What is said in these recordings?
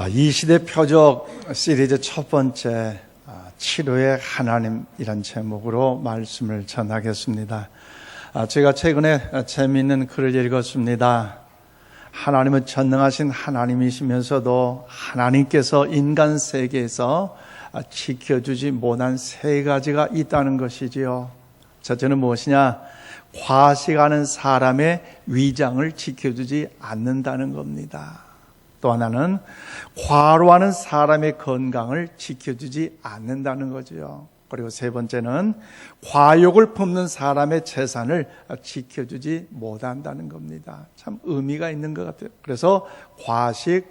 이 시대 표적 시리즈 첫 번째 치료의 하나님, 이런 제목으로 말씀을 전하겠습니다. 제가 최근에 재미있는 글을 읽었습니다. 하나님은 전능하신 하나님이시면서도 하나님께서 인간 세계에서 지켜주지 못한 세 가지가 있다는 것이지요. 첫째는 무엇이냐? 과식하는 사람의 위장을 지켜주지 않는다는 겁니다. 또 하나는 과로하는 사람의 건강을 지켜주지 않는다는 거죠. 그리고 세 번째는 과욕을 품는 사람의 재산을 지켜주지 못한다는 겁니다. 참 의미가 있는 것 같아요. 그래서 과식,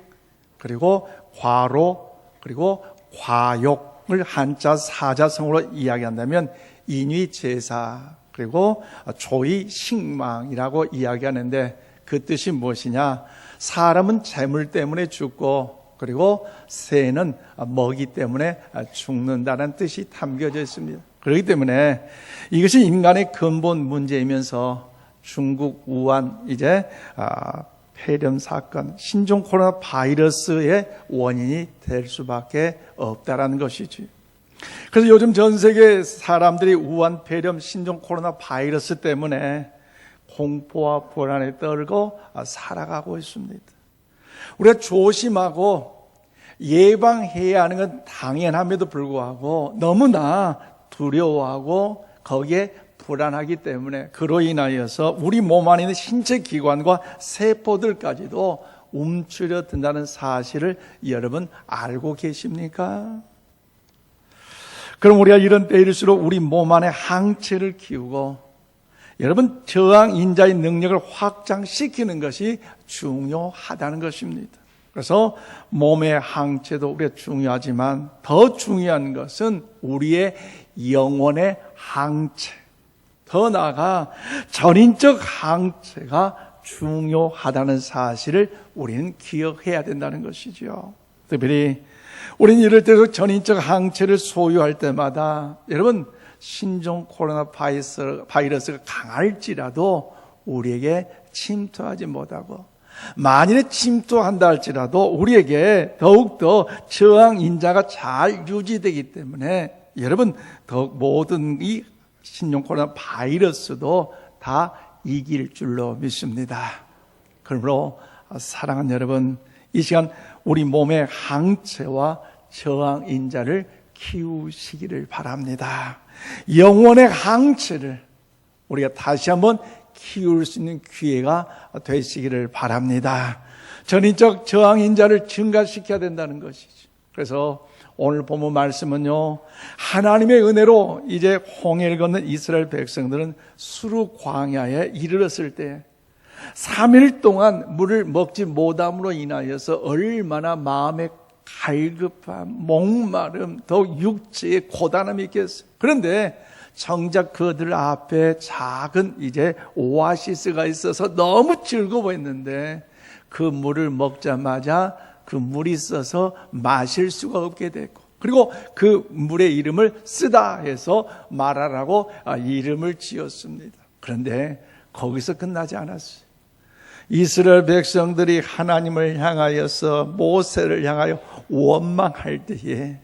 그리고 과로, 그리고 과욕을 한자 사자성어로 이야기한다면 인위제사, 그리고 조의식망이라고 이야기하는데 그 뜻이 무엇이냐? 사람은 재물 때문에 죽고, 그리고 새는 먹이 때문에 죽는다는 뜻이 담겨져 있습니다. 그렇기 때문에 이것이 인간의 근본 문제이면서 중국 우한 폐렴 사건, 신종 코로나 바이러스의 원인이 될 수밖에 없다라는 것이지. 그래서 요즘 전 세계 사람들이 우한 폐렴 신종 코로나 바이러스 때문에 공포와 불안에 떨고 살아가고 있습니다. 우리가 조심하고 예방해야 하는 건 당연함에도 불구하고 너무나 두려워하고 거기에 불안하기 때문에 그로 인하여서 우리 몸 안에 있는 신체 기관과 세포들까지도 움츠려든다는 사실을 여러분 알고 계십니까? 그럼 우리가 이런 때일수록 우리 몸 안에 항체를 키우고 여러분 저항인자의 능력을 확장시키는 것이 중요하다는 것입니다. 그래서 몸의 항체도 우리가 중요하지만 더 중요한 것은 우리의 영혼의 항체, 더 나아가 전인적 항체가 중요하다는 사실을 우리는 기억해야 된다는 것이죠. 특별히 우리는 이럴 때 전인적 항체를 소유할 때마다 여러분 신종 코로나 바이러스가 강할지라도 우리에게 침투하지 못하고, 만일에 침투한다 할지라도 우리에게 더욱더 저항인자가 잘 유지되기 때문에 여러분 더욱 모든 이 신종 코로나 바이러스도 다 이길 줄로 믿습니다. 그러므로 사랑하는 여러분, 이 시간 우리 몸의 항체와 저항인자를 키우시기를 바랍니다. 영혼의 항체를 우리가 다시 한번 키울 수 있는 기회가 되시기를 바랍니다. 전인적 저항인자를 증가시켜야 된다는 것이죠. 그래서 오늘 본문 말씀은요, 하나님의 은혜로 이제 홍해를 건넌 이스라엘 백성들은 수르 광야에 이르렀을 때 3일 동안 물을 먹지 못함으로 인하여서 얼마나 마음에 갈급함, 목마름, 더욱 육체의 고단함이 있겠어요. 그런데 정작 그들 앞에 작은 오아시스가 있어서 너무 즐거워 보였는데 그 물을 먹자마자 그 물이 있어서 마실 수가 없게 됐고, 그리고 그 물의 이름을 쓰다 해서 마라라고 이름을 지었습니다. 그런데 거기서 끝나지 않았어요. 이스라엘 백성들이 하나님을 향하여서 모세를 향하여 원망할 때에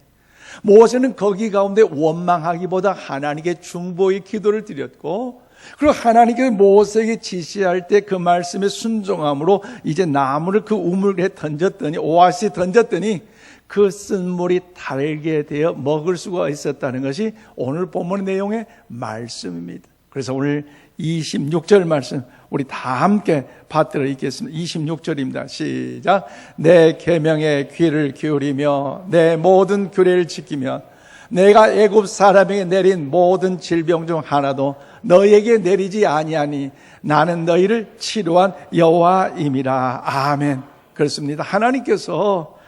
모세는 거기 가운데 원망하기보다 하나님께 중보의 기도를 드렸고, 그리고 하나님께서 모세에게 지시할 때 그 말씀에 순종함으로 이제 나무를 그 우물에 던졌더니, 오아시스에 던졌더니 그 쓴 물이 달게 되어 먹을 수가 있었다는 것이 오늘 본문의 내용의 말씀입니다. 그래서 오늘 26절 말씀 우리 다 함께 받들어 읽겠습니다. 26절입니다. 시작. 내 계명에 귀를 기울이며 내 모든 규례를 지키며 내가 애굽 사람에게 내린 모든 질병 중 하나도 너에게 내리지 아니하니 나는 너희를 치료한 여호와임이라. 아멘. 그렇습니다. 하나님께서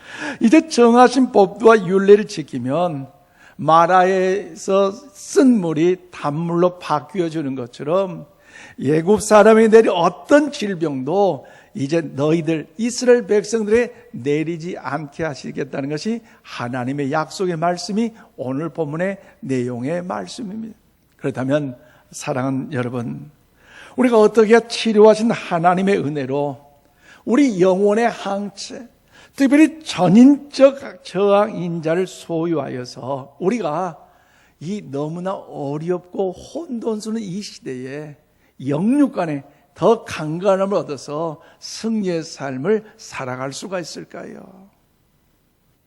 이제 정하신 법도와 율례를 지키면 마라에서 쓴 물이 단물로 바뀌어주는 것처럼 애굽 사람이 내린 어떤 질병도 이제 너희들 이스라엘 백성들에 내리지 않게 하시겠다는 것이 하나님의 약속의 말씀이 오늘 본문의 내용의 말씀입니다. 그렇다면 사랑하는 여러분, 우리가 어떻게 치료하신 하나님의 은혜로 우리 영혼의 항체, 특별히 전인적 저항인자를 소유하여서 우리가 이 너무나 어렵고 혼돈스러운 이 시대에 영육 간에 더 강건함을 얻어서 승리의 삶을 살아갈 수가 있을까요?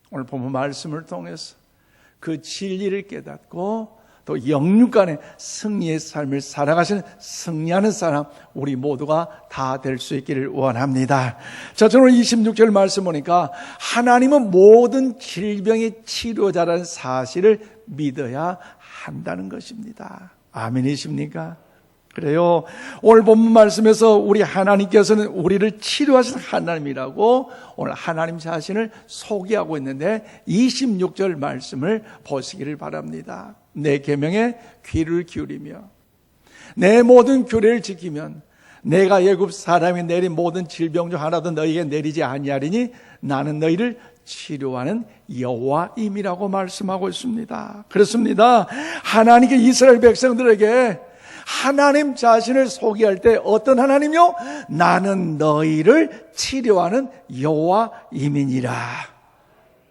오늘 본문 말씀을 통해서 그 진리를 깨닫고 또 영육 간에 승리의 삶을 살아가시는 승리하는 사람 우리 모두가 다 될 수 있기를 원합니다. 자, 저는 26절 말씀 보니까 하나님은 모든 질병의 치료자라는 사실을 믿어야 한다는 것입니다. 아멘이십니까? 그래요. 오늘 본문 말씀에서 우리 하나님께서는 우리를 치료하신 하나님이라고 오늘 하나님 자신을 소개하고 있는데 26절 말씀을 보시기를 바랍니다. 내 계명에 귀를 기울이며 내 모든 규례를 지키면 내가 애굽 사람이 내린 모든 질병 중 하나도 너희에게 내리지 아니하리니 나는 너희를 치료하는 여호와임이라고 말씀하고 있습니다. 그렇습니다. 하나님께 이스라엘 백성들에게 하나님 자신을 소개할 때 어떤 하나님이요? 나는 너희를 치료하는 여호와임이니라.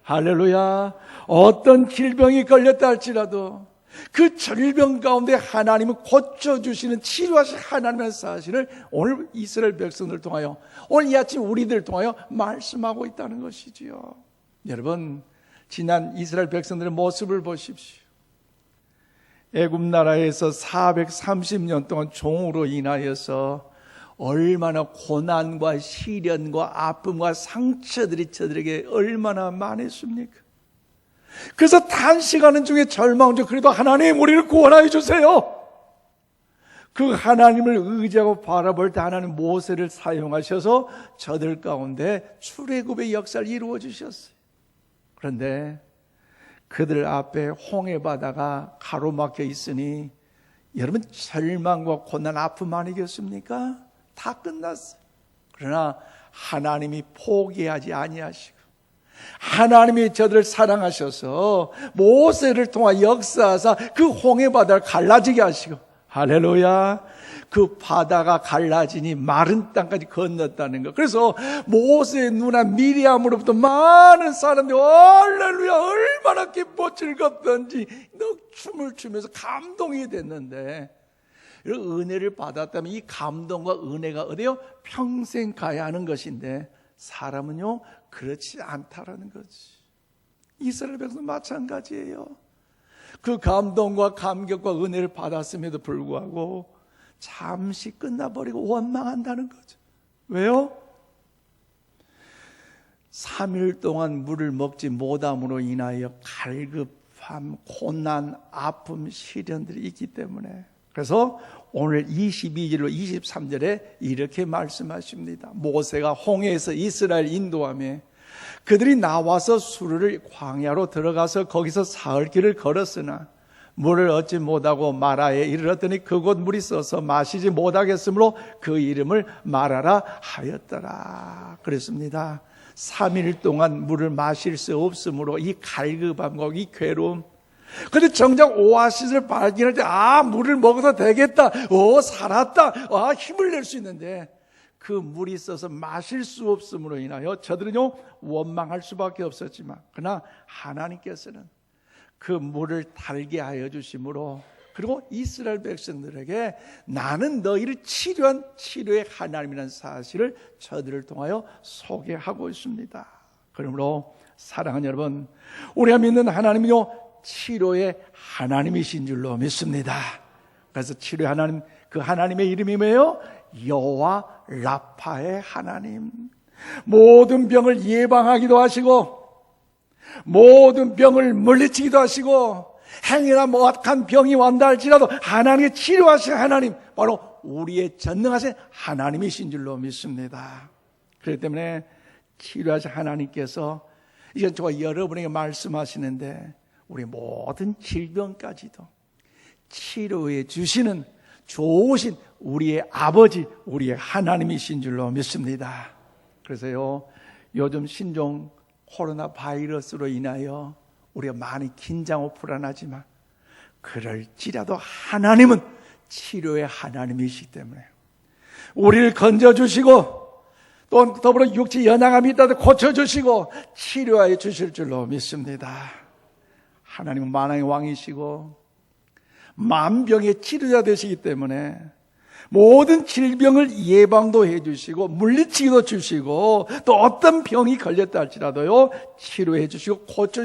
할렐루야. 어떤 질병이 걸렸다 할지라도 그 질병 가운데 하나님은 고쳐주시는 치료하신 하나님의 사실을 오늘 이스라엘 백성들을 통하여 오늘 이 아침 우리들을 통하여 말씀하고 있다는 것이지요. 여러분, 지난 이스라엘 백성들의 모습을 보십시오. 애굽 나라에서 430년 동안 종으로 인하여서 얼마나 고난과 시련과 아픔과 상처들이 저들에게 얼마나 많았습니까? 그래서 단식하는 중에 절망 중 그래도 하나님 우리를 구원하여 주세요. 그 하나님을 의지하고 바라볼 때 하나님 모세를 사용하셔서 저들 가운데 출애굽의 역사를 이루어 주셨어요. 그런데 그들 앞에 홍해 바다가 가로막혀 있으니 여러분 절망과 고난 아픔 아니겠습니까? 다 끝났어요. 그러나 하나님이 포기하지 아니하시고 하나님이 저들을 사랑하셔서 모세를 통해 역사하사 그 홍해 바다를 갈라지게 하시고 할렐루야. 그 바다가 갈라지니 마른 땅까지 건넜다는 것. 그래서 모세의 누나 미리암으로부터 많은 사람들이 할렐루야 얼마나 기뻐 즐겁던지 춤을 추면서 감동이 됐는데 이런 은혜를 받았다면 이 감동과 은혜가 어디요? 평생 가야 하는 것인데 사람은요 그렇지 않다라는 거지. 이스라엘 백성도 마찬가지예요. 그 감동과 감격과 은혜를 받았음에도 불구하고 잠시 끝나버리고 원망한다는 거죠. 왜요? 3일 동안 물을 먹지 못함으로 인하여 갈급함, 고난, 아픔, 시련들이 있기 때문에. 그래서 오늘 22절로 23절에 이렇게 말씀하십니다. 모세가 홍해에서 이스라엘 인도하며 그들이 나와서 수르를 광야로 들어가서 거기서 사흘 길을 걸었으나 물을 얻지 못하고 마라에 이르렀더니 그곳 물이 써서 마시지 못하겠으므로 그 이름을 마라라 하였더라. 그랬습니다. 3일 동안 물을 마실 수 없으므로 이 갈급함과 이 괴로움. 그런데 정작 오아시스를 발견할 때 물을 먹어도 되겠다. 살았다. 힘을 낼 수 있는데 그 물이 있어서 마실 수 없음으로 인하여 저들은요 원망할 수밖에 없었지만 그러나 하나님께서는 그 물을 달게 하여 주심으로 그리고 이스라엘 백성들에게 나는 너희를 치료한 치료의 하나님이라는 사실을 저들을 통하여 소개하고 있습니다. 그러므로 사랑하는 여러분, 우리가 믿는 하나님은요 치료의 하나님이신 줄로 믿습니다. 그래서 치료의 하나님, 그 하나님의 이름이 뭐예요? 여호와 라파의 하나님. 모든 병을 예방하기도 하시고 모든 병을 물리치기도 하시고 행여나 악한 병이 왔다 할지라도 하나님의 치료하신 하나님, 바로 우리의 전능하신 하나님이신 줄로 믿습니다. 그렇기 때문에 치료하신 하나님께서 이제 저와 여러분에게 말씀하시는데 우리 모든 질병까지도 치료해 주시는 좋으신 우리의 아버지, 우리의 하나님이신 줄로 믿습니다. 그래서요 요즘 신종 코로나 바이러스로 인하여 우리가 많이 긴장하고 불안하지만 그럴지라도 하나님은 치료의 하나님이시기 때문에 우리를 건져주시고 또 더불어 육체 연약함이 있다도 고쳐주시고 치료해 주실 줄로 믿습니다. 하나님은 만왕의 왕이시고 만병의 치료자 되시기 때문에 모든 질병을 예방도 해주시고 물리치기도 주시고 또 어떤 병이 걸렸다 할지라도요 치료해 주시고 고쳐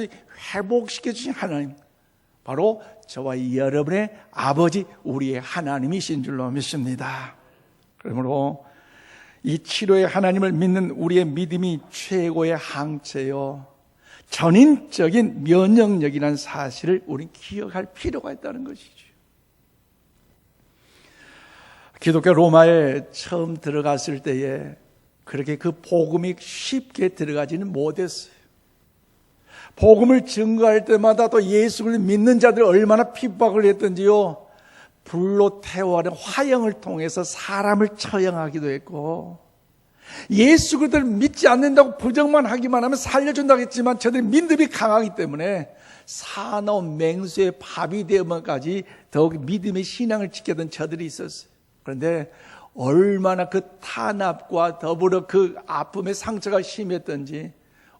회복시켜 주신 하나님, 바로 저와 여러분의 아버지 우리의 하나님이신 줄로 믿습니다. 그러므로 이 치료의 하나님을 믿는 우리의 믿음이 최고의 항체요 전인적인 면역력이라는 사실을 우리는 기억할 필요가 있다는 것이죠. 기독교 로마에 처음 들어갔을 때에 그렇게 그 복음이 쉽게 들어가지는 못했어요. 복음을 증거할 때마다 또 예수를 믿는 자들 얼마나 핍박을 했던지요, 불로 태워하는 화형을 통해서 사람을 처형하기도 했고, 예수 그들을 믿지 않는다고 부정만 하기만 하면 살려준다고 했지만 저들이 믿음이 강하기 때문에 사나운 맹수의 밥이 되어만까지 더욱 믿음의 신앙을 지켰던 저들이 있었어요. 그런데 얼마나 그 탄압과 더불어 그 아픔의 상처가 심했던지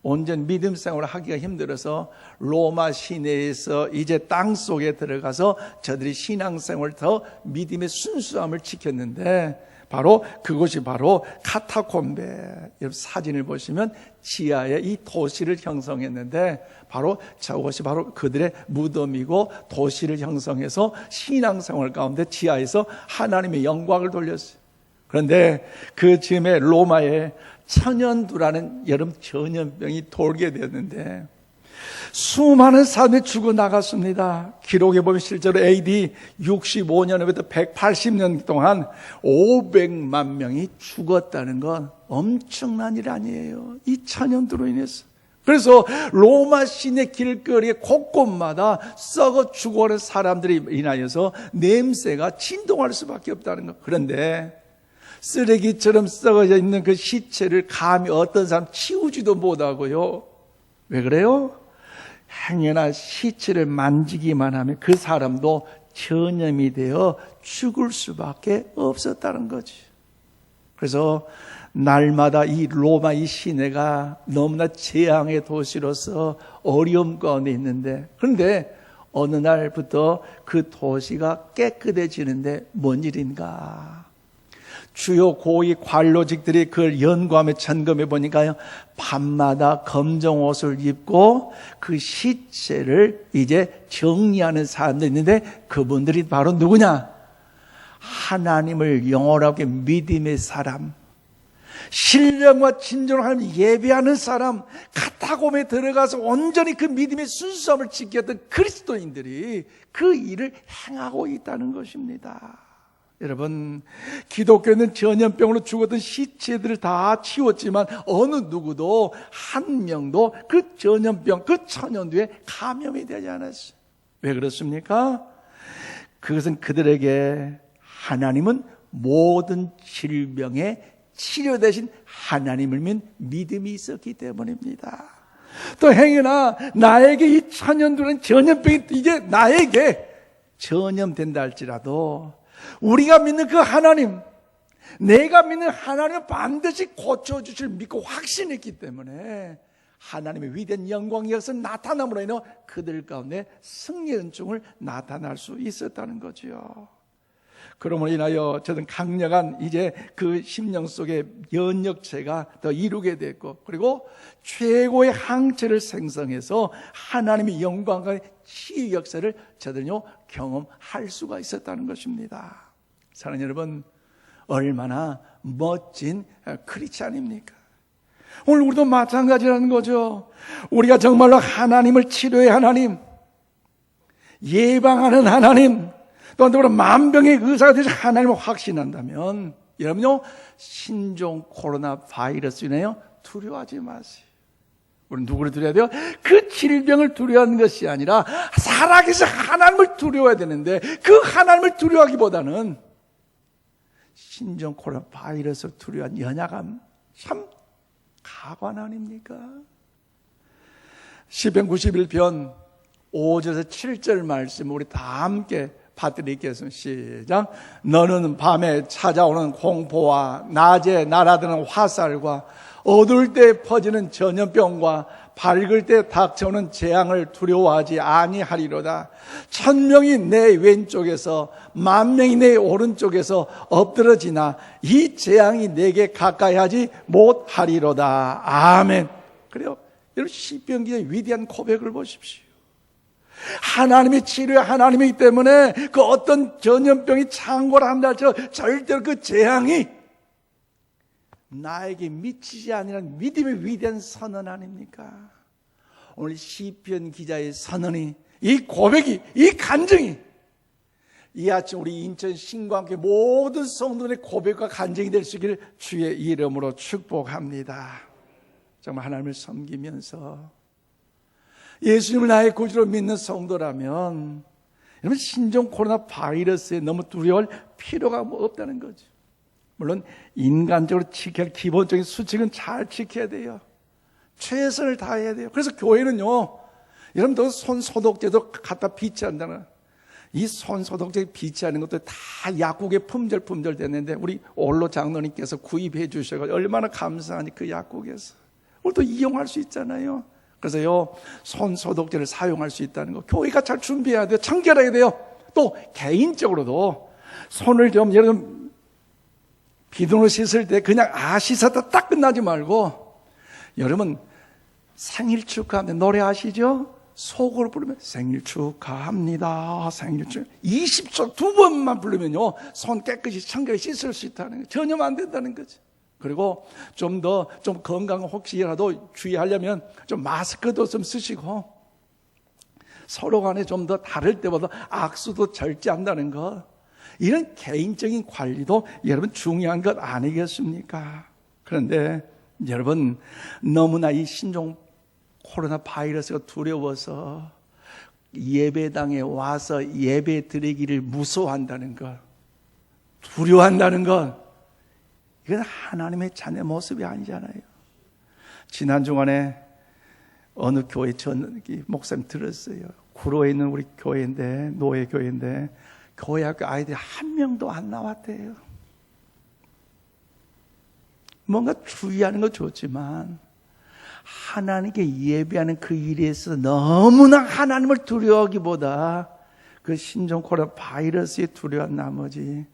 온전 믿음 생활을 하기가 힘들어서 로마 시내에서 이제 땅속에 들어가서 저들이 신앙생활을 더 믿음의 순수함을 지켰는데, 바로 그곳이 바로 카타콤베, 여러분 사진을 보시면 지하에 이 도시를 형성했는데 바로 저것이 바로 그들의 무덤이고 도시를 형성해서 신앙생활 가운데 지하에서 하나님의 영광을 돌렸어요. 그런데 그 즈음에 로마에 천연두라는 여름 전염병이 돌게 되었는데 수많은 사람이 죽어나갔습니다. 기록에 보면 실제로 AD 65년부터 180년 동안 500만 명이 죽었다는 건 엄청난 일 아니에요. 이 천연두로 인해서. 그래서 로마 시내 길거리에 곳곳마다 썩어 죽어가는 사람들이 인하여서 냄새가 진동할 수밖에 없다는 것. 그런데 쓰레기처럼 썩어져 있는 그 시체를 감히 어떤 사람 치우지도 못하고요. 왜 그래요? 행여나 시체를 만지기만 하면 그 사람도 전염이 되어 죽을 수밖에 없었다는 거지. 그래서 날마다 이 로마 이 시내가 너무나 재앙의 도시로서 어려움 가운데 있는데, 그런데 어느 날부터 그 도시가 깨끗해지는데 뭔 일인가? 주요 고위 관료직들이 그걸 연구하며 점검해 보니까요, 밤마다 검정 옷을 입고 그 시체를 이제 정리하는 사람들이 있는데 그분들이 바로 누구냐? 하나님을 영원하게 믿음의 사람, 신령과 진정으로 하나님 예배하는 사람, 카타콤에 들어가서 온전히 그 믿음의 순수함을 지켰던 그리스도인들이 그 일을 행하고 있다는 것입니다. 여러분, 기독교는 전염병으로 죽었던 시체들을 다 치웠지만 어느 누구도 한 명도 그 전염병, 그 천연두에 감염이 되지 않았어요. 왜 그렇습니까? 그것은 그들에게 하나님은 모든 질병의 치료 대신 하나님을 믿는 믿음이 있었기 때문입니다. 또 행여나 나에게 이 천연두는 전염병이 이제 나에게 전염된다 할지라도 우리가 믿는 그 하나님, 내가 믿는 하나님은 반드시 고쳐주실 믿고 확신했기 때문에 하나님의 위대한 영광이 여기서 나타남으로 인해 그들 가운데 승리의 은총을 나타날 수 있었다는 거죠. 그러므로 인하여 저는 강력한 이제 그 심령 속의 면역체가 더 이루게 됐고, 그리고 최고의 항체를 생성해서 하나님의 영광과 치유 역사를 저들은요 경험할 수가 있었다는 것입니다. 사랑하는 여러분, 얼마나 멋진 크리스찬입니까? 오늘 우리도 마찬가지라는 거죠. 우리가 정말로 하나님을 치료의 하나님, 예방하는 하나님, 또한 만병의 의사가 되셔 하나님을 확신한다면 여러분요 신종 코로나 바이러스네요 두려워하지 마세요. 우리는 누구를 두려워야 돼요? 그 질병을 두려워하는 것이 아니라 살아계신 하나님을 두려워해야 되는데, 그 하나님을 두려워하기보다는 신종 코로나 바이러스를 두려워한 연약함, 참 가관 아닙니까? 시편 91편 5절에서 7절 말씀 우리 다 함께 파트리 있겠습니다. 시작. 너는 밤에 찾아오는 공포와 낮에 날아드는 화살과 어두울 때 퍼지는 전염병과 밝을 때 닥쳐오는 재앙을 두려워하지 아니하리로다. 1000명이 내 왼쪽에서 10,000명이 내 오른쪽에서 엎드러지나 이 재앙이 내게 가까이 하지 못하리로다. 아멘. 그래요. 여러분 시편 기자의 위대한 고백을 보십시오. 하나님의 치료에 하나님이기 때문에 그 어떤 전염병이 창궐을 한다 저 절대로 그 재앙이 나에게 미치지 아니라는 믿음의 위대한 선언 아닙니까? 오늘 시편 기자의 선언이, 이 고백이, 이 간증이 이 아침 우리 인천 신광교회 모든 성도들의 고백과 간증이 될 수 있기를 주의 이름으로 축복합니다. 정말 하나님을 섬기면서 예수님을 나의 구주로 믿는 성도라면 여러분 신종 코로나 바이러스에 너무 두려워할 필요가 없다는 거죠. 물론 인간적으로 지켜야 할 기본적인 수칙은 잘 지켜야 돼요. 최선을 다해야 돼요. 그래서 교회는요, 여러분들 손 소독제도 갖다 비치한다는, 이 손 소독제 비치하는 것도 다 약국에 품절 됐는데 우리 올로 장로님께서 구입해 주셔서 얼마나 감사하니 그 약국에서 우리도 이용할 수 있잖아요. 그래서요, 손 소독제를 사용할 수 있다는 거 교회가 잘 준비해야 돼요. 청결해야 돼요. 또 개인적으로도 손을 좀 여러분 비누로 씻을 때 그냥 씻었다 딱 끝나지 말고, 여러분 생일 축하합니다 노래 아시죠? 속으로 부르면 생일 축하합니다 생일 축하 20초 2번만 부르면요 손 깨끗이 청결히 씻을 수 있다는 거예요. 전혀 안 된다는 거죠. 그리고 좀 건강 혹시라도 주의하려면 좀 마스크도 좀 쓰시고, 서로 간에 좀 더 다를 때보다 악수도 절제한다는 거, 이런 개인적인 관리도 여러분 중요한 것 아니겠습니까? 그런데 여러분 너무나 이 신종 코로나 바이러스가 두려워서 예배당에 와서 예배 드리기를 무서워한다는 것, 두려워한다는 것, 이건 하나님의 자녀 모습이 아니잖아요. 지난 주간에 어느 교회 목사님 들었어요. 구로에 있는 우리 교회인데, 노예 교회인데 교회 학교 아이들이 한 명도 안 나왔대요. 뭔가 주의하는 거 좋지만 하나님께 예배하는 그 일에 있어서 너무나 하나님을 두려워하기보다 그 신종 코로나 바이러스에 두려워한 나머지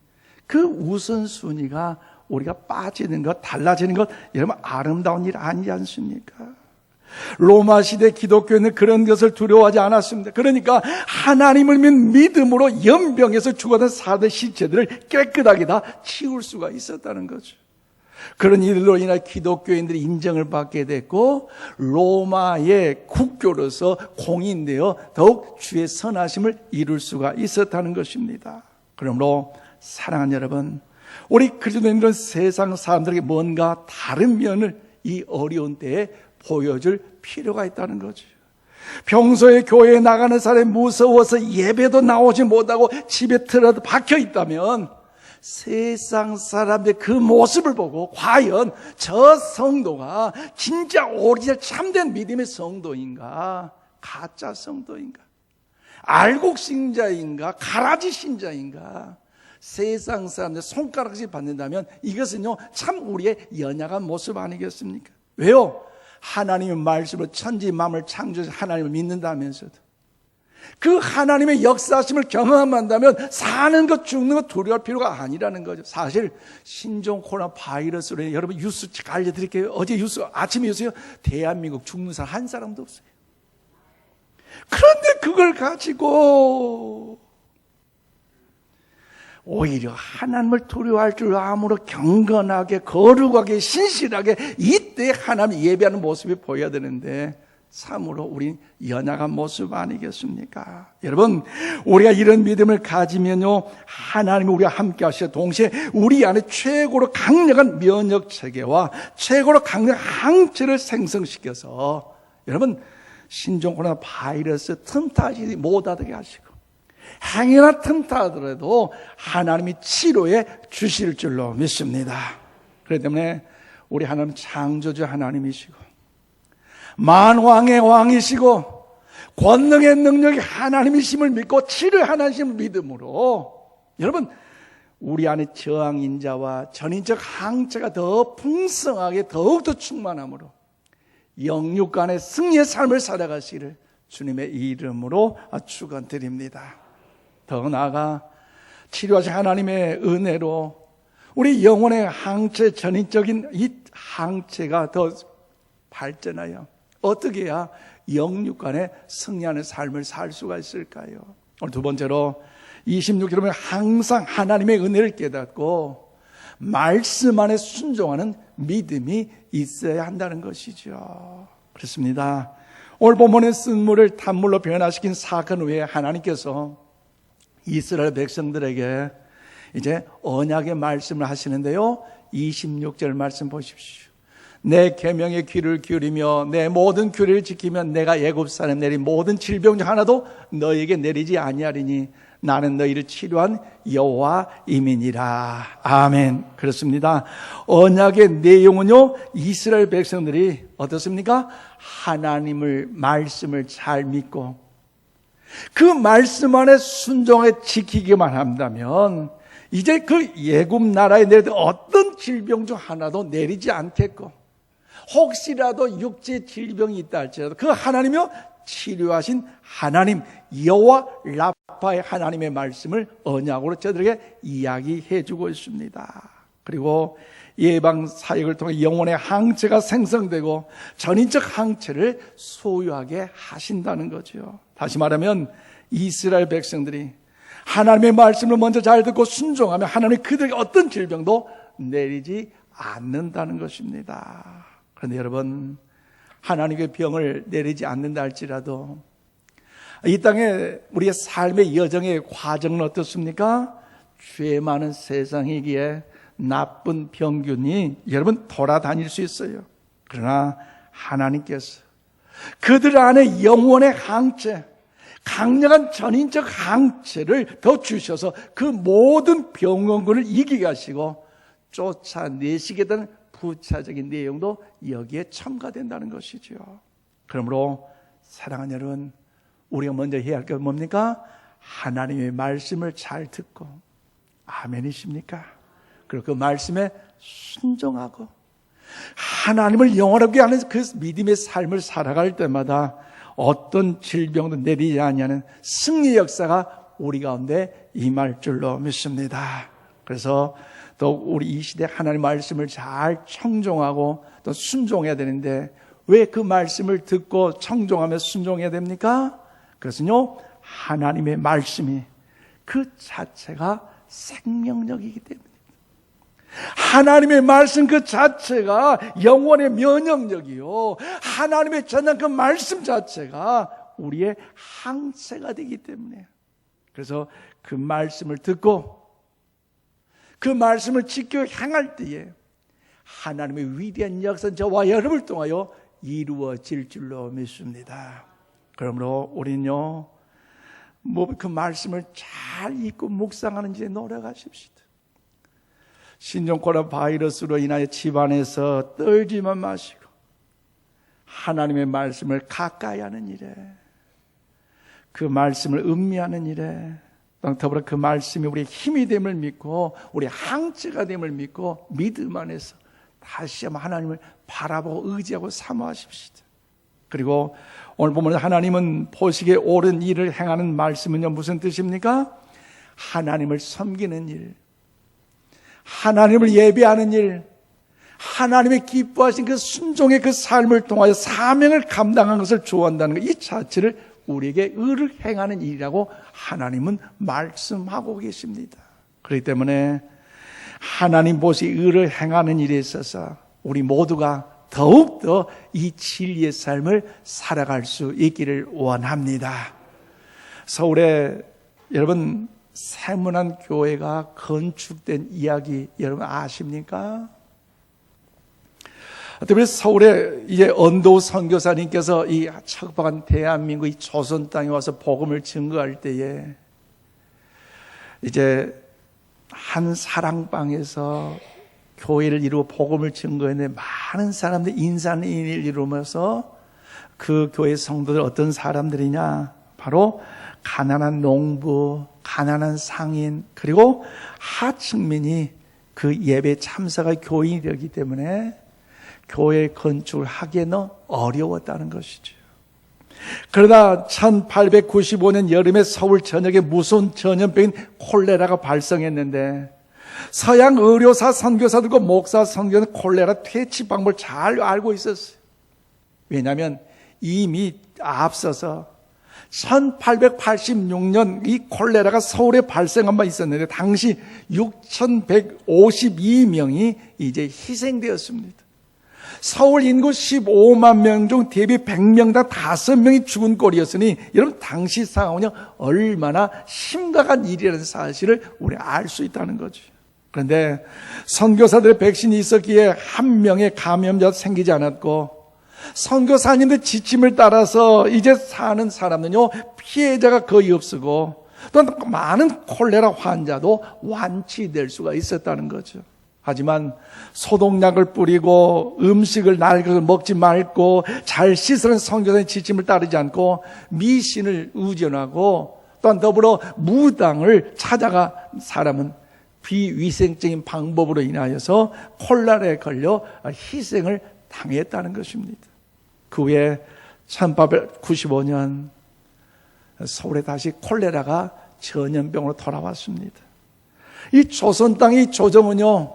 그 우선순위가 우리가 빠지는 것, 달라지는 것, 여러분 아름다운 일 아니지 않습니까? 로마 시대 기독교는 그런 것을 두려워하지 않았습니다. 그러니까 하나님을 믿는 믿음으로 연병에서 죽어간 사대 시체들을 깨끗하게 다 치울 수가 있었다는 거죠. 그런 일로 인해 기독교인들이 인정을 받게 됐고 로마의 국교로서 공인되어 더욱 주의 선하심을 이룰 수가 있었다는 것입니다. 그러므로 사랑하는 여러분, 우리 그리스도인들은 세상 사람들에게 뭔가 다른 면을 이 어려운 때에 보여줄 필요가 있다는 거죠. 평소에 교회에 나가는 사람이 무서워서 예배도 나오지 못하고 집에 틀어도 박혀 있다면 세상 사람들의 그 모습을 보고 과연 저 성도가 진짜 오리지널 참된 믿음의 성도인가, 가짜 성도인가, 알곡 신자인가, 가라지 신자인가, 세상 사람들 손가락질 받는다면 이것은요 참 우리의 연약한 모습 아니겠습니까? 왜요? 하나님의 말씀으로 천지 만물을 창조하신 하나님을 믿는다면서도 그 하나님의 역사심을 경험한다면 사는 것 죽는 것 두려워할 필요가 아니라는 거죠. 사실 신종 코로나 바이러스로 여러분 뉴스 알려드릴게요. 어제 뉴스 아침에 뉴스요, 대한민국 죽는 사람 한 사람도 없어요. 그런데 그걸 가지고 오히려 하나님을 두려워할 줄 아므로 경건하게 거룩하게 신실하게 이때 하나님 예배하는 모습이 보여야 되는데 참으로 우리 연약한 모습 아니겠습니까? 여러분 우리가 이런 믿음을 가지면요 하나님이 우리와 함께 하시어 동시에 우리 안에 최고로 강력한 면역 체계와 최고로 강력한 항체를 생성시켜서 여러분 신종 코로나 바이러스 틈타지 못하게 하시고 행여나 틈타더라도 하나님이 치료해 주실 줄로 믿습니다. 그렇기 때문에 우리 하나님 창조주 하나님이시고 만왕의 왕이시고 권능의 능력이 하나님이심을 믿고 치료의 하나님이심을 믿음으로 여러분 우리 안에 저항인자와 전인적 항체가 더 풍성하게 더욱더 충만함으로 영육 간의 승리의 삶을 살아가시기를 주님의 이름으로 축원드립니다. 더 나아가 치료하신 하나님의 은혜로 우리 영혼의 항체, 전인적인 이 항체가 더 발전하여 어떻게 해야 영육 간의 승리하는 삶을 살 수가 있을까요? 오늘 두 번째로 26절에 항상 하나님의 은혜를 깨닫고 말씀 안에 순종하는 믿음이 있어야 한다는 것이죠. 그렇습니다. 오늘 본문의 쓴물을 단물로 변화시킨 사건 후에 하나님께서 이스라엘 백성들에게 이제 언약의 말씀을 하시는데요. 26절 말씀 보십시오. 내 계명에 귀를 기울이며 내 모든 규례를 지키면 내가 애굽 산에 내린 모든 질병 중 하나도 너에게 내리지 아니하리니 나는 너희를 치료한 여호와임이니라. 아멘. 그렇습니다. 언약의 내용은요, 이스라엘 백성들이 어떻습니까? 하나님을 말씀을 잘 믿고 그 말씀 안에 순종해 지키기만 한다면 이제 그 애굽 나라에 내리던 어떤 질병 중 하나도 내리지 않겠고, 혹시라도 육체 질병이 있다 할지라도 그 하나님이요 치료하신 하나님 여호와 라파의 하나님의 말씀을 언약으로 저들에게 이야기해 주고 있습니다. 그리고 예방 사역을 통해 영혼의 항체가 생성되고 전인적 항체를 소유하게 하신다는 거죠. 다시 말하면 이스라엘 백성들이 하나님의 말씀을 먼저 잘 듣고 순종하면 하나님이 그들에게 어떤 질병도 내리지 않는다는 것입니다. 그런데 여러분, 하나님의 병을 내리지 않는다 할지라도 이 땅에 우리의 삶의 여정의 과정은 어떻습니까? 죄 많은 세상이기에 나쁜 병균이 여러분 돌아다닐 수 있어요. 그러나 하나님께서 그들 안에 영혼의 항체, 강력한 전인적 항체를 더 주셔서 그 모든 병원군을 이기게 하시고 쫓아내시게 되는 부차적인 내용도 여기에 첨가된다는 것이죠. 그러므로 사랑하는 여러분, 우리가 먼저 해야 할 게 뭡니까? 하나님의 말씀을 잘 듣고, 아멘이십니까? 그리고 그 말씀에 순종하고 하나님을 영원하게 하는 그 믿음의 삶을 살아갈 때마다 어떤 질병도 내리지 아니하는 승리의 역사가 우리 가운데 임할 줄로 믿습니다. 그래서 또 우리 이 시대 하나님의 말씀을 잘 청종하고 또 순종해야 되는데 왜 그 말씀을 듣고 청종하며 순종해야 됩니까? 그것은요, 하나님의 말씀이 그 자체가 생명력이기 때문에, 하나님의 말씀 그 자체가 영혼의 면역력이요, 하나님의 전한 그 말씀 자체가 우리의 항체가 되기 때문에, 그래서 그 말씀을 듣고 그 말씀을 지켜 향할 때에 하나님의 위대한 역사는 저와 여러분을 통하여 이루어질 줄로 믿습니다. 그러므로 우리는요, 그 말씀을 잘 읽고 묵상하는지에 노력하십시다. 신종 코로나 바이러스로 인하여 집안에서 떨지만 마시고 하나님의 말씀을 가까이 하는 일에, 그 말씀을 음미하는 일에, 더불어 그 말씀이 우리의 힘이 됨을 믿고 우리의 항체가 됨을 믿고 믿음 안에서 다시 한번 하나님을 바라보고 의지하고 사모하십시다. 그리고 오늘 보면 하나님은 보시기에 옳은 일을 행하는 말씀은요, 무슨 뜻입니까? 하나님을 섬기는 일, 하나님을 예배하는 일, 하나님의 기뻐하신 그 순종의 그 삶을 통하여 사명을 감당한 것을 좋아한다는 것, 이 자체를 우리에게 의를 행하는 일이라고 하나님은 말씀하고 계십니다. 그렇기 때문에 하나님 보시 의를 행하는 일에 있어서 우리 모두가 더욱더 이 진리의 삶을 살아갈 수 있기를 원합니다. 서울에 여러분 세문안 교회가 건축된 이야기 여러분 아십니까? 특별히 서울에 이제 언도 선교사님께서 이 척박한 대한민국 이 조선 땅에 와서 복음을 증거할 때에 이제 한 사랑방에서 교회를 이루고 복음을 증거했는데 많은 사람들이 인산인해를 이루면서 그 교회 성도들 어떤 사람들이냐? 바로 가난한 농부, 가난한 상인, 그리고 하층민이 그 예배 참석할 교인이 되기 때문에 교회 건축을 하기에는 어려웠다는 것이죠. 그러다 1895년 여름에 서울 전역에 무서운 전염병인 콜레라가 발생했는데 서양 의료사 선교사들과 목사 선교는 콜레라 퇴치 방법을 잘 알고 있었어요. 왜냐하면 이미 앞서서 1886년 이 콜레라가 서울에 발생한 바 있었는데 당시 6,152명이 이제 희생되었습니다. 서울 인구 15만 명 중 대비 100명당 5명이 죽은 꼴이었으니 여러분 당시 상황은요 얼마나 심각한 일이라는 사실을 우리 알 수 있다는 거죠. 그런데 선교사들의 백신이 있었기에 한 명의 감염자도 생기지 않았고 선교사님들 지침을 따라서 이제 사는 사람은요 피해자가 거의 없었고 또 많은 콜레라 환자도 완치될 수가 있었다는 거죠. 하지만 소독약을 뿌리고 음식을 낡은 걸 먹지 말고 잘 씻으라는 선교사의 지침을 따르지 않고 미신을 의존하고 또한 더불어 무당을 찾아가 사람은 비위생적인 방법으로 인하여서 콜레라에 걸려 희생을 당했다는 것입니다. 그 후에 1895년 서울에 다시 콜레라가 전염병으로 돌아왔습니다. 이 조선 땅의 조정은요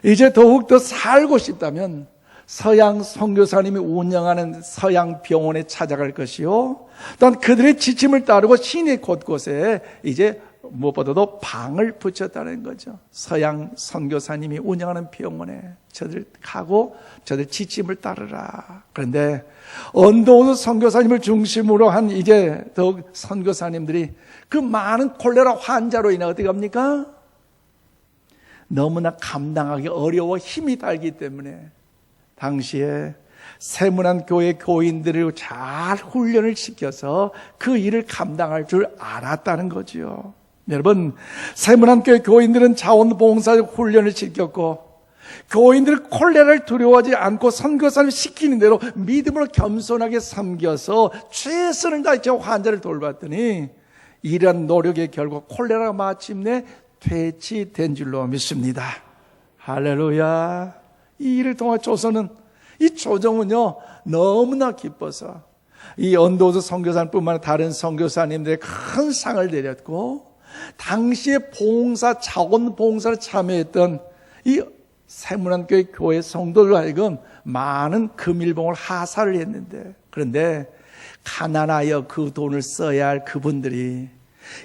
이제 더욱더 살고 싶다면 서양 선교사님이 운영하는 서양 병원에 찾아갈 것이요 또한 그들의 지침을 따르고 시내 곳곳에 이제 무엇보다도 방을 붙였다는 거죠. 서양 선교사님이 운영하는 병원에 저들 가고 저들 지침을 따르라. 그런데 언더우드 선교사님을 중심으로 한 이제 더욱 선교사님들이 그 많은 콜레라 환자로 인해 어떻게 합니까? 너무나 감당하기 어려워 힘이 달기 때문에 당시에 세문안 교회 교인들을 잘 훈련을 시켜서 그 일을 감당할 줄 알았다는 거지요. 여러분, 세문안 교회 교인들은 자원봉사 훈련을 시켰고 교인들은 콜레라를 두려워하지 않고 선교사를 시키는 대로 믿음으로 겸손하게 섬겨서 최선을 다해 환자를 돌봤더니 이러한 노력의 결과 콜레라가 마침내 퇴치된 줄로 믿습니다. 할렐루야. 이 일을 통해 조선은 이 조정은요 너무나 기뻐서 이 언더우드 선교사뿐만 아니라 다른 선교사님들의 큰 상을 드렸고 당시에 봉사 자원봉사를 참여했던 이 세문안교회 교회 성도들로 하여금 많은 금일봉을 하사를 했는데 그런데 가난하여 그 돈을 써야 할 그분들이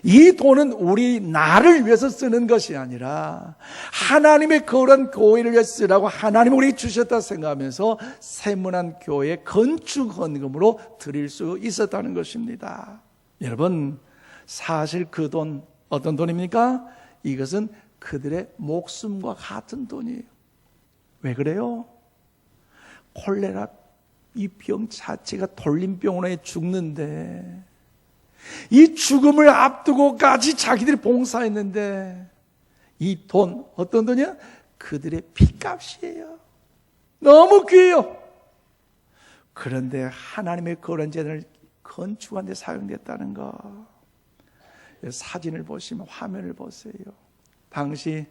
이 돈은 우리 나를 위해서 쓰는 것이 아니라 하나님의 거룩한 교회를 위해서 쓰라고 하나님이 우리에게 주셨다 생각하면서 세문안 교회 건축 헌금으로 드릴 수 있었다는 것입니다. 여러분 사실 그 돈 어떤 돈입니까? 이것은 그들의 목숨과 같은 돈이에요. 왜 그래요? 콜레라 이 병 자체가 돌림병으로 죽는데 이 죽음을 앞두고까지 자기들이 봉사했는데 이 돈 어떤 돈이야? 그들의 피값이에요. 너무 귀해요. 그런데 하나님의 거룩한 재단을 건축하는 데 사용됐다는 거. 사진을 보시면 화면을 보세요. 당시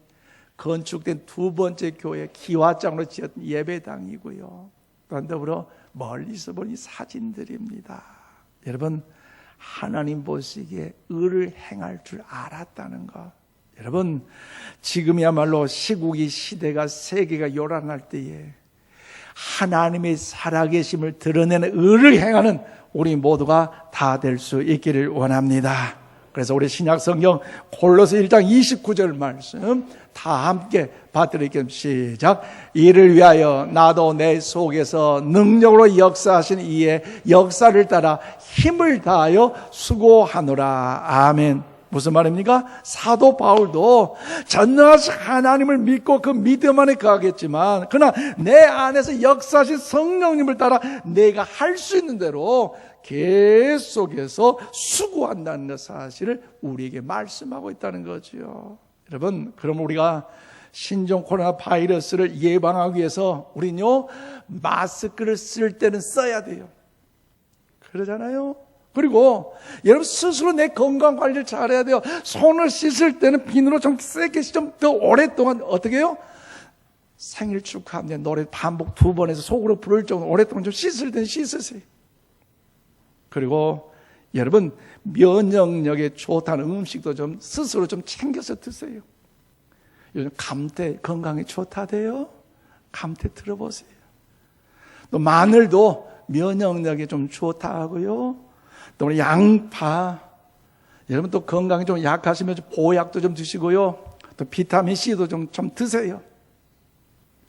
건축된 두 번째 교회 기와장으로 지었던 예배당이고요. 또한 더불어 멀리서 본 이 사진들입니다. 여러분 하나님 보시기에 의를 행할 줄 알았다는 것. 여러분 지금이야말로 시국이 시대가 세계가 요란할 때에 하나님의 살아계심을 드러내는 의를 행하는 우리 모두가 다 될 수 있기를 원합니다. 그래서 우리 신약성경 골로새 1장 29절 말씀 다 함께 받들이겠습니다. 시작. 이를 위하여 나도 내 속에서 능력으로 역사하신 이의 역사를 따라 힘을 다하여 수고하노라. 아멘. 무슨 말입니까? 사도 바울도 전능하신 하나님을 믿고 그 믿음 안에 거하겠지만 그러나 내 안에서 역사하신 성령님을 따라 내가 할 수 있는 대로 계속해서 수고한다는 것 사실을 우리에게 말씀하고 있다는 거죠. 여러분, 그럼 우리가 신종 코로나 바이러스를 예방하기 위해서 우리는요 마스크를 쓸 때는 써야 돼요. 그러잖아요. 그리고 여러분 스스로 내 건강 관리를 잘해야 돼요. 손을 씻을 때는 비누로 좀 세게 좀 더 오랫동안 어떻게 해요? 생일 축하합니다. 노래 반복 2번에서 속으로 부를 정도로 오랫동안 좀 씻을 때는 씻으세요. 그리고 여러분 면역력에 좋다는 음식도 좀 스스로 좀 챙겨서 드세요. 요즘 감태 건강에 좋다대요. 감태 들어보세요. 또 마늘도 면역력에 좀 좋다 하고요. 또 양파, 여러분 또 건강이 좀 약하시면 보약도 좀 드시고요. 또 비타민 C도 좀 드세요.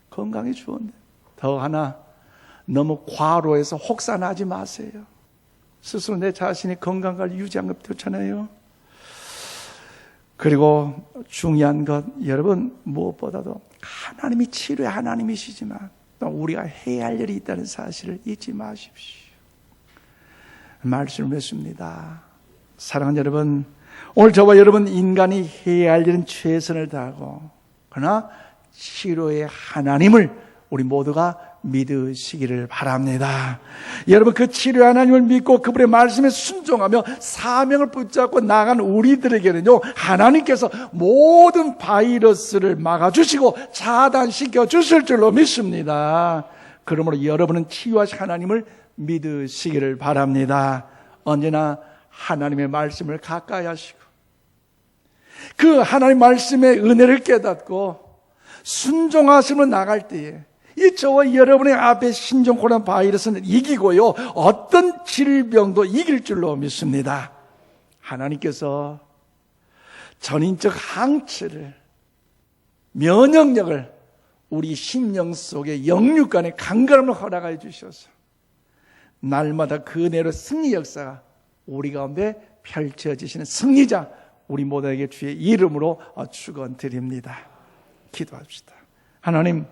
건강이 좋은데. 더 하나, 너무 과로해서 혹사나지 마세요. 스스로 내 자신이 건강을 유지하는 것도 좋잖아요. 그리고 중요한 것, 여러분 무엇보다도 하나님이 치료의 하나님이시지만 또 우리가 해야 할 일이 있다는 사실을 잊지 마십시오. 말씀을 맺습니다. 사랑하는 여러분, 오늘 저와 여러분 인간이 해야 할 일은 최선을 다하고 그러나 치료의 하나님을 우리 모두가 믿으시기를 바랍니다. 여러분 그 치료의 하나님을 믿고 그분의 말씀에 순종하며 사명을 붙잡고 나간 우리들에게는요, 하나님께서 모든 바이러스를 막아주시고 차단시켜 주실 줄로 믿습니다. 그러므로 여러분은 치유하신 하나님을 믿으시기를 바랍니다. 언제나 하나님의 말씀을 가까이 하시고 그 하나님 말씀의 은혜를 깨닫고 순종하시며 나갈 때에 이 저와 여러분의 앞에 신종 코로나 바이러스는 이기고요, 어떤 질병도 이길 줄로 믿습니다. 하나님께서 전인적 항체를, 면역력을 우리 심령 속에 영육간에 강건함을 허락해 주셔서 날마다 그 내로 승리 역사가 우리 가운데 펼쳐지시는 승리자 우리 모두에게 주의 이름으로 축원드립니다. 기도합시다. 하나님,